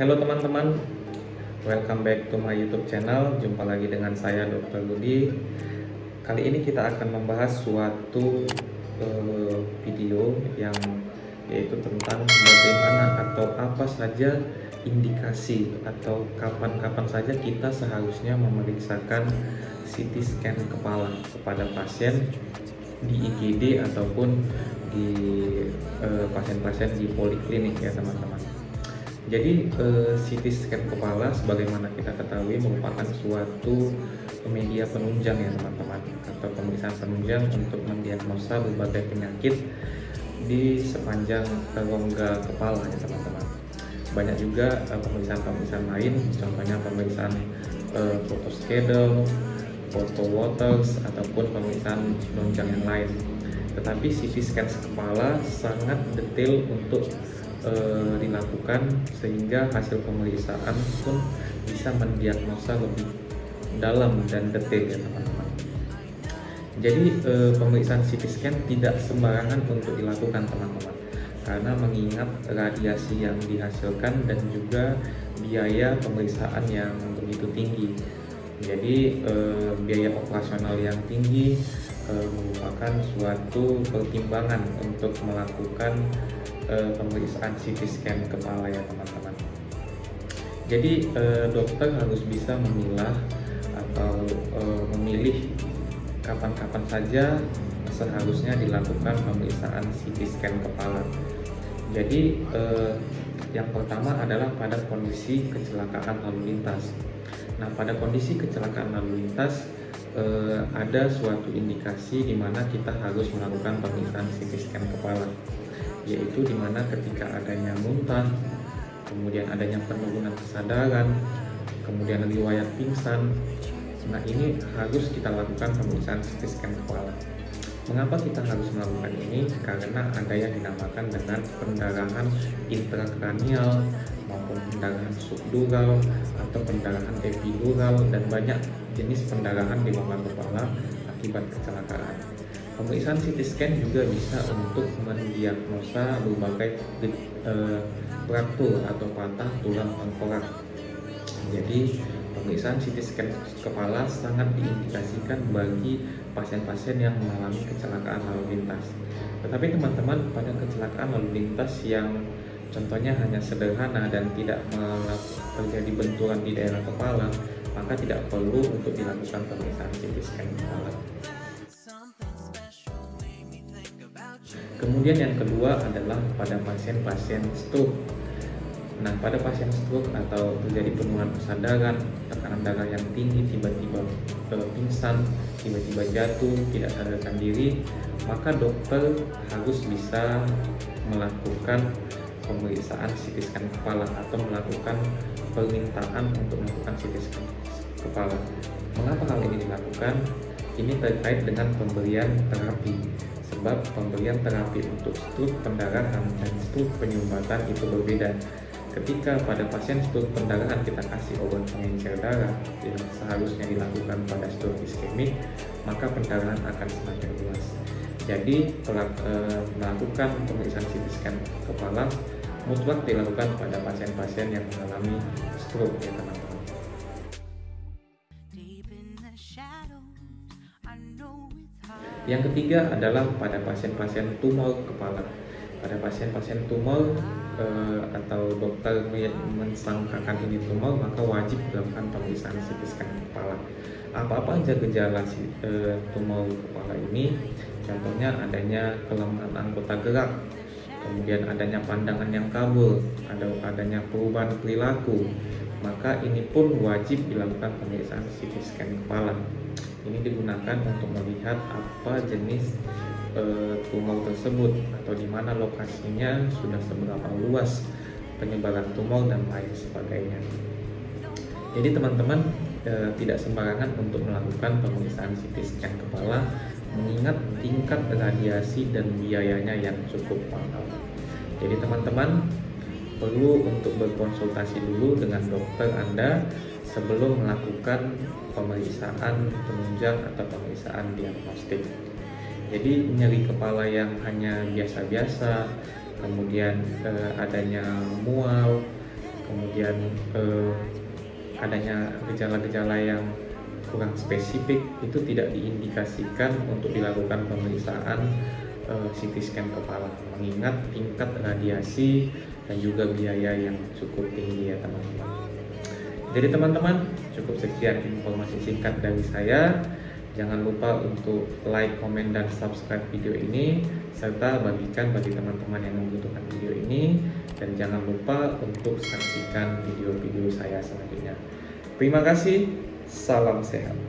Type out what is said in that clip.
Halo teman-teman, welcome back to my YouTube channel. Jumpa lagi dengan saya Dr. Budi. Kali ini kita akan membahas suatu video yang yaitu tentang bagaimana atau apa saja indikasi atau kapan-kapan saja kita seharusnya memeriksakan CT scan kepala kepada pasien di IGD ataupun di pasien-pasien di poliklinik ya teman-teman. Jadi CT scan kepala sebagaimana kita ketahui merupakan suatu media penunjang ya teman-teman, atau pemeriksaan penunjang untuk mendiagnosa berbagai penyakit di sepanjang rongga kepala ya teman-teman. Banyak juga pemeriksaan-pemeriksaan lain, contohnya pemeriksaan foto schedule, foto waters, ataupun pemeriksaan penunjang yang lain. Tetapi CT scan kepala sangat detail untuk dilakukan sehingga hasil pemeriksaan pun bisa mendiagnosa lebih dalam dan detail ya teman-teman. Jadi pemeriksaan CT scan tidak sembarangan untuk dilakukan teman-teman, karena mengingat radiasi yang dihasilkan dan juga biaya pemeriksaan yang begitu tinggi. Jadi biaya operasional yang tinggi merupakan suatu pertimbangan untuk melakukan pemeriksaan CT scan kepala ya teman-teman. Jadi dokter harus bisa memilah atau memilih kapan-kapan saja seharusnya dilakukan pemeriksaan CT scan kepala. Jadi yang pertama adalah pada kondisi kecelakaan lalu lintas. Nah, pada kondisi kecelakaan lalu lintas ada suatu indikasi di mana kita harus melakukan pemeriksaan CT scan kepala, yaitu di mana ketika adanya muntah, kemudian adanya penurunan kesadaran, kemudian riwayat pingsan. Nah, ini harus kita lakukan pemeriksaan CT scan kepala. Mengapa kita harus melakukan ini? Karena ada yang dinamakan dengan pendarahan intrakranial maupun pendarahan subdural atau pendarahan epidural, dan banyak jenis pendarahan di rongga kepala akibat kecelakaan. Pemeriksaan CT scan juga bisa untuk mendiagnosa berbagai fraktur atau patah tulang tengkorak. Jadi pemeriksaan CT scan kepala sangat diindikasikan bagi pasien-pasien yang mengalami kecelakaan lalu lintas. Tetapi teman-teman, pada kecelakaan lalu lintas yang contohnya hanya sederhana dan tidak terjadi benturan di daerah kepala, maka tidak perlu untuk dilakukan pemeriksaan CT scan kepala. Kemudian yang kedua adalah pada pasien-pasien stroke. Nah, pada pasien stroke atau terjadi penurunan kesadaran, tekanan darah yang tinggi, tiba-tiba pingsan, tiba-tiba jatuh, tidak sadarkan diri, maka dokter harus bisa melakukan pemeriksaan CT scan kepala atau melakukan permintaan untuk melakukan CT scan kepala. Mengapa hal ini dilakukan? Ini terkait dengan pemberian terapi. Sebab pemberian terapi untuk stroke pendarahan dan stroke penyumbatan itu berbeda. Ketika pada pasien stroke pendarahan kita kasih obat pengencer darah yang seharusnya dilakukan pada stroke iskemik, maka pendarahan akan semakin luas. Jadi melakukan pemeriksaan CT scan kepala mutlak dilakukan pada pasien-pasien yang mengalami stroke ya teman-teman. Yang ketiga adalah pada pasien-pasien tumor kepala. Pada pasien-pasien tumor atau dokter mensangkakan ini tumor, maka wajib dilakukan pemeriksaan CT scan kepala. Apa-apa aja gejala tumor kepala ini? Contohnya adanya kelemahan anggota gerak, kemudian adanya pandangan yang kabur, adanya perubahan perilaku, maka ini pun wajib dilakukan pemeriksaan CT scan kepala. Ini digunakan untuk melihat apa jenis tumor tersebut atau di mana lokasinya, sudah seberapa luas penyebaran tumor dan lain sebagainya. Jadi teman-teman tidak sembarangan untuk melakukan pemeriksaan CT scan kepala, mengingat tingkat radiasi dan biayanya yang cukup mahal. Jadi teman-teman perlu untuk berkonsultasi dulu dengan dokter Anda sebelum melakukan pemeriksaan penunjang atau pemeriksaan diagnostik. Jadi nyeri kepala yang hanya biasa-biasa, kemudian adanya mual, kemudian adanya gejala-gejala yang kurang spesifik, itu tidak diindikasikan untuk dilakukan pemeriksaan CT scan kepala, mengingat tingkat radiasi dan juga biaya yang cukup tinggi ya teman-teman. Jadi teman-teman, cukup sekian informasi singkat dari saya. Jangan lupa untuk like, komen, dan subscribe video ini, serta bagikan bagi teman-teman yang membutuhkan video ini, dan jangan lupa untuk saksikan video-video saya selanjutnya. Terima kasih, salam sehat.